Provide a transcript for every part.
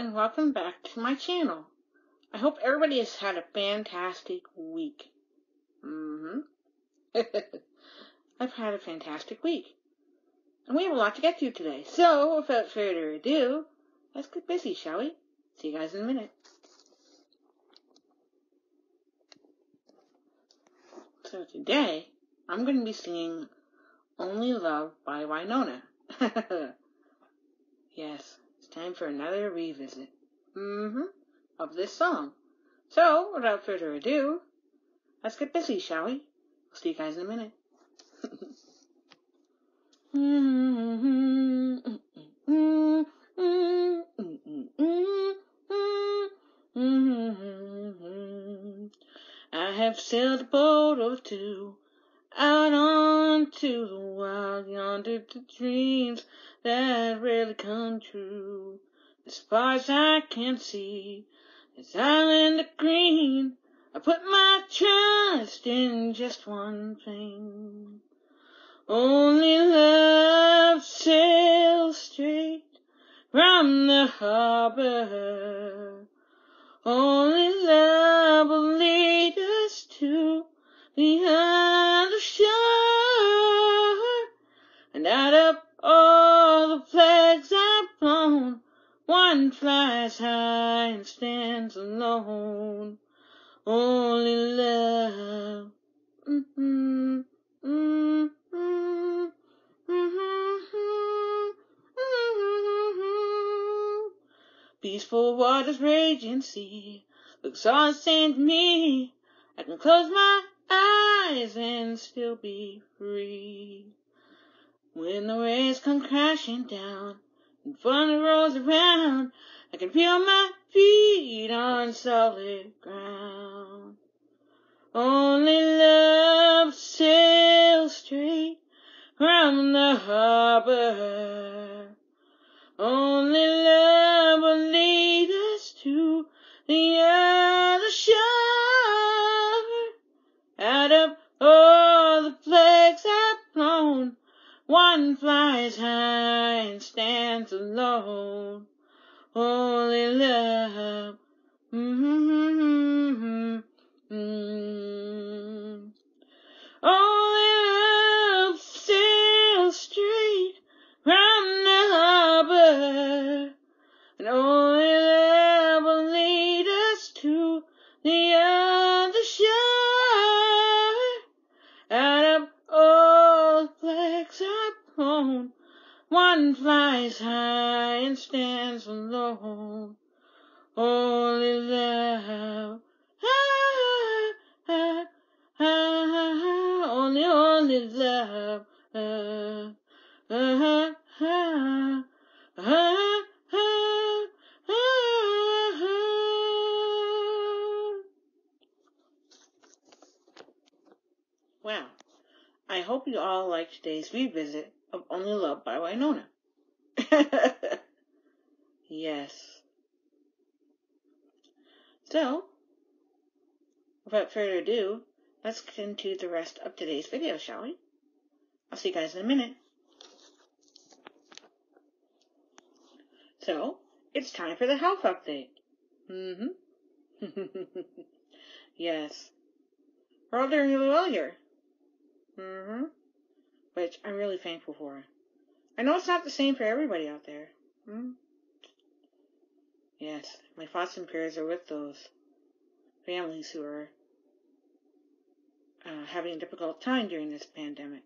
and welcome back to my channel. I hope everybody has had a fantastic week. I've had a fantastic week. And we have a lot to get to today. So, without further ado, let's get busy, shall we? See you guys in a minute. So today, I'm going to be singing Only Love by Wynonna. Yes, it's time for another revisit. Of this song. So, without further ado, let's get busy, shall we? I'll see you guys in a minute. I have sailed a boat or two out onto the wild yonder to dreams that rarely come true. As far as I can see, this island of green, I put my trust in just one thing. Only love sails straight from the harbor. Only love will lead us to the other shore. And out of all the flags I've flown, one flies high and stands alone. Only love. Peaceful waters, raging sea, looks all the same to me. I can close my eyes and still be free. When the waves come crashing down and thunder rolls around, I can feel my feet on solid ground. Only love sails straight from the harbor. Only love will lead us to the other shore. Out of all the flags I've flown, one flies high and stands alone. Only love. Only love sails straight from the harbor, and only love will lead us to the other shore. Out of all the flags I've flown, one flies high and stands alone. Only love. Only love. Wow. I hope you all liked today's revisit of Only Love by Wynonna. Yes. So, without further ado, let's get into the rest of today's video, shall we? I'll see you guys in a minute. So, it's time for the health update. Yes. We're all doing really well here. Which I'm really thankful for. I know it's not the same for everybody out there. Yes, my thoughts and prayers are with those families who are having a difficult time during this pandemic.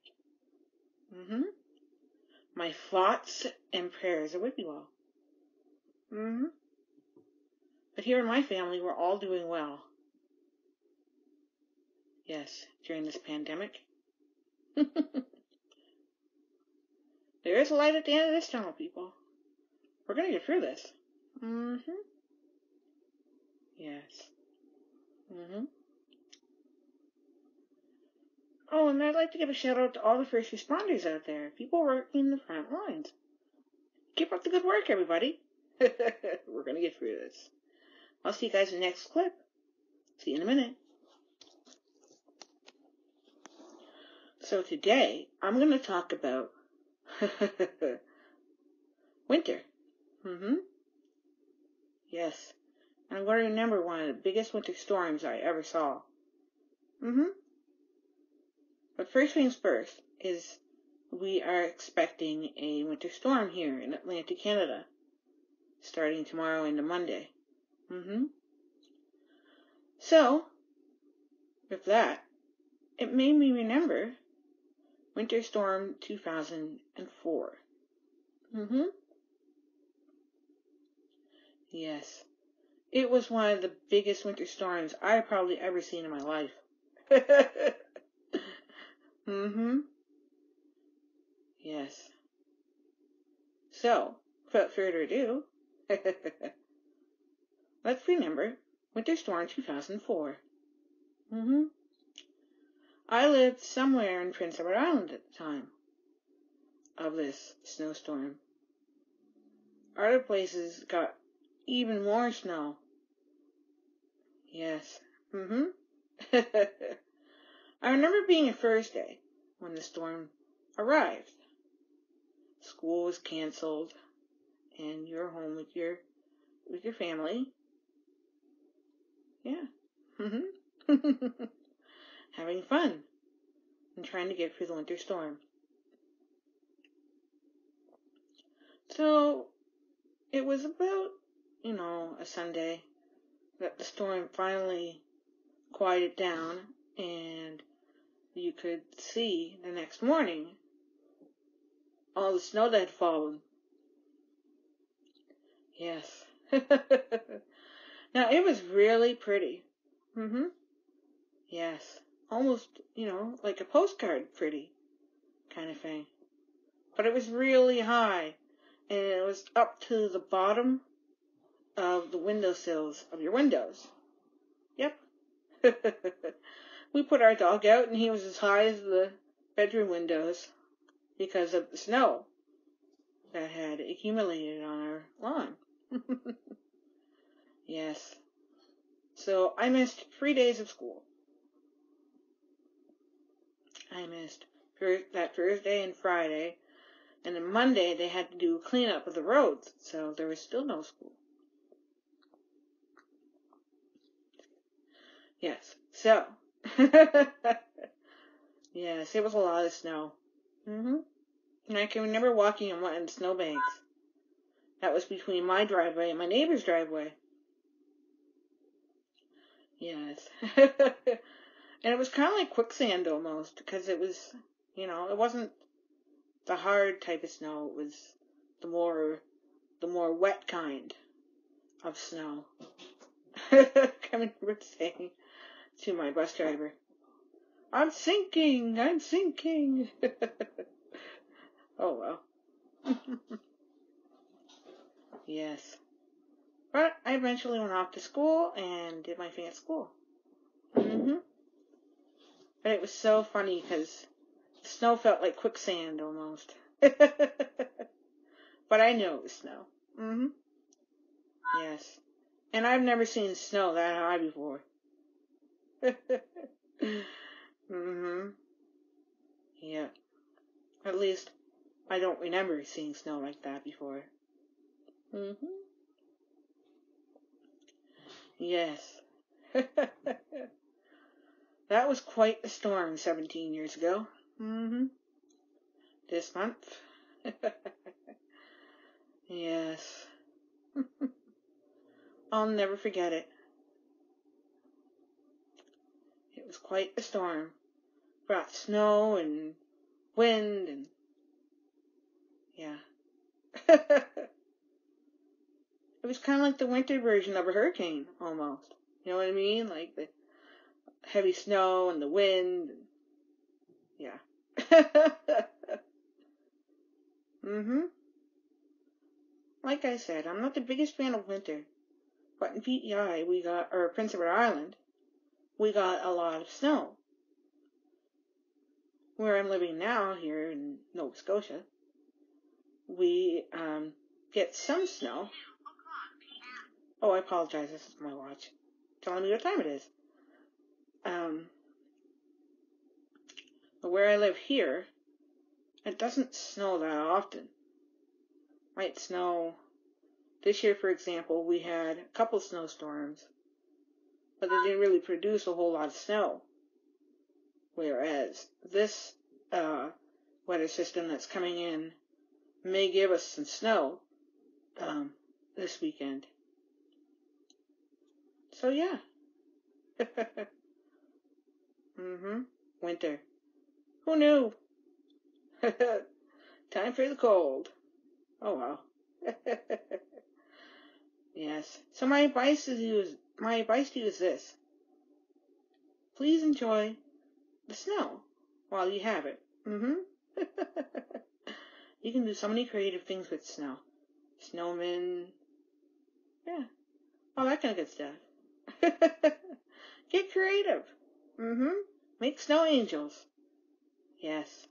My thoughts and prayers are with you all. But here in my family, we're all doing well. Yes, during this pandemic. There is a light at the end of this tunnel, people. We're going to get through this. Yes. Oh, and I'd like to give a shout out to all the first responders out there. People working the front lines. Keep up the good work, everybody. We're going to get through this. I'll see you guys in the next clip. See you in a minute. So today, I'm going to talk about winter. Yes. And I'm going to remember one of the biggest winter storms I ever saw. But first things first is we are expecting a winter storm here in Atlantic Canada, starting tomorrow into Monday. So, with that, it made me remember Winter Storm 2004. Yes. It was one of the biggest winter storms I've probably ever seen in my life. Yes. So, without further ado, let's remember Winter Storm 2004. I lived somewhere in Prince Edward Island at the time of this snowstorm. Other places got even more snow. Yes. I remember being a Thursday when the storm arrived. School was canceled, and you're home with your family. Yeah. Having fun and trying to get through the winter storm. So it was about, a Sunday that the storm finally quieted down, and you could see the next morning all the snow that had fallen. Yes. Now, it was really pretty. Yes. Almost, like a postcard pretty kind of thing. But it was really high, and it was up to the bottom of the windowsills of your windows. Yep. We put our dog out, and he was as high as the bedroom windows because of the snow that had accumulated on our lawn. Yes. So I missed 3 days of school. I missed that Thursday and Friday, and then Monday they had to do cleanup of the roads, so there was still no school. Yes. So, yes, it was a lot of snow. And I can remember walking on one of the snowbanks. That was between my driveway and my neighbor's driveway. Yes. And it was kind of like quicksand almost, because it was, it wasn't the hard type of snow. It was the more wet kind of snow. I remember saying to my bus driver, I'm sinking. Oh, well. Yes. But I eventually went off to school and did my thing at school. But it was so funny because the snow felt like quicksand almost. But I knew it was snow. Yes. And I've never seen snow that high before. Yeah. At least I don't remember seeing snow like that before. Yes. That was quite a storm 17 years ago. This month. Yes. I'll never forget it. It was quite a storm. Brought snow and wind and yeah. It was kind of like the winter version of a hurricane, almost. You know what I mean? Like the heavy snow and the wind. And yeah. Like I said, I'm not the biggest fan of winter. But in PEI, or Prince Edward Island, we got a lot of snow. Where I'm living now, here in Nova Scotia, we get some snow. Oh, I apologize. This is my watch telling me what time it is. But where I live here, it doesn't snow that often. Might snow This year, for example, we had a couple snowstorms, but they didn't really produce a whole lot of snow. Whereas this weather system that's coming in may give us some snow this weekend. So yeah. Winter. Who knew? Time for the cold. Oh well. Yes. So my advice to you is this. Please enjoy the snow while you have it. You can do so many creative things with snow. Snowmen. Yeah. All that kind of good stuff. Get creative. Make snow angels. Yes.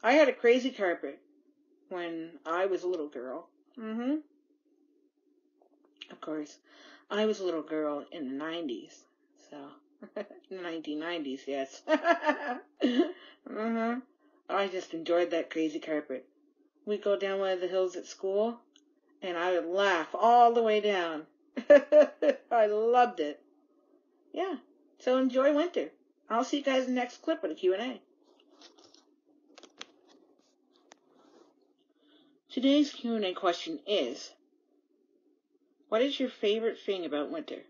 I had a crazy carpet when I was a little girl. Of course, I was a little girl in the 90s. So, in the 1990s, yes. I just enjoyed that crazy carpet. We'd go down one of the hills at school, and I would laugh all the way down. I loved it. Yeah, so enjoy winter. I'll see you guys in the next clip with a Q&A. Today's Q&A question is, what is your favorite thing about winter?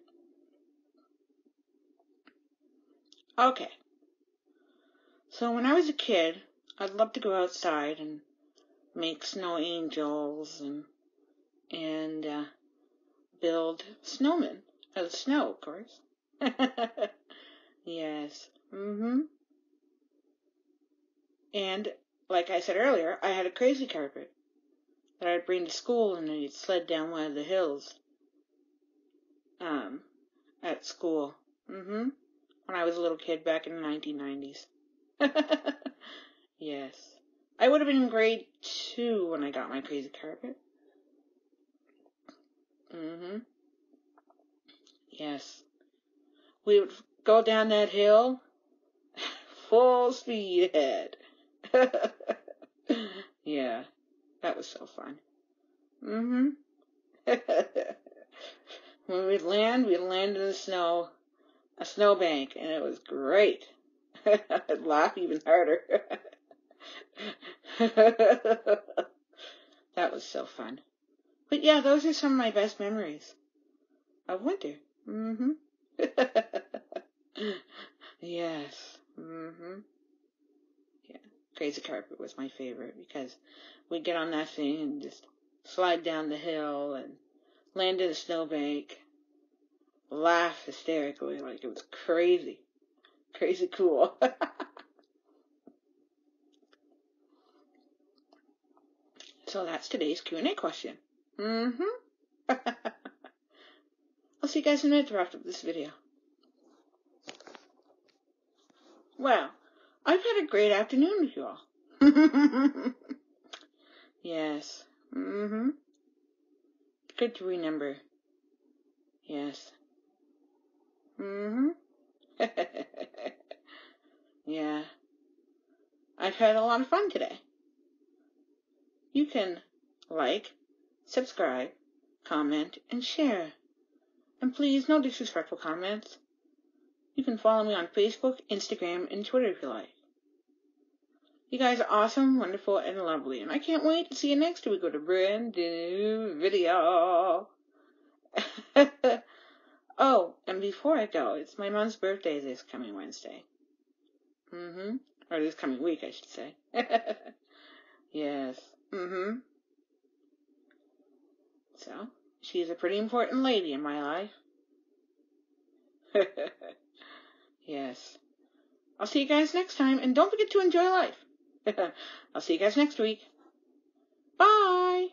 Okay. So when I was a kid, I'd love to go outside and make snow angels and build snowmen out of snow, of course. Yes. And like I said earlier, I had a crazy carpet that I'd bring to school, and I'd sled down one of the hills at school. When I was a little kid back in the 1990s. Yes. I would have been in grade 2 when I got my crazy carpet. Yes. We would go down that hill full speed ahead. Yeah. That was so fun. When we'd land in the snow, a snowbank, and it was great. I'd laugh even harder. That was so fun. But yeah, those are some of my best memories of winter. Yes. Yeah. Crazy carpet was my favorite because we'd get on that thing and just slide down the hill and land in a snowbank, laugh hysterically like it was crazy. Crazy cool. So that's today's Q&A question. I'll see you guys in a minute to wrap up this video. Well, I've had a great afternoon with you all. Yes. Good to remember. Yes. Yeah. I've had a lot of fun today. You can like, subscribe, comment, and share. And please, no disrespectful comments. You can follow me on Facebook, Instagram, and Twitter if you like. You guys are awesome, wonderful, and lovely. And I can't wait to see you next week with a brand new video. Oh, and before I go, it's my mom's birthday this coming Wednesday. Or this coming week, I should say. Yes. So, she's a pretty important lady in my life. Yes. I'll see you guys next time, and don't forget to enjoy life. I'll see you guys next week. Bye!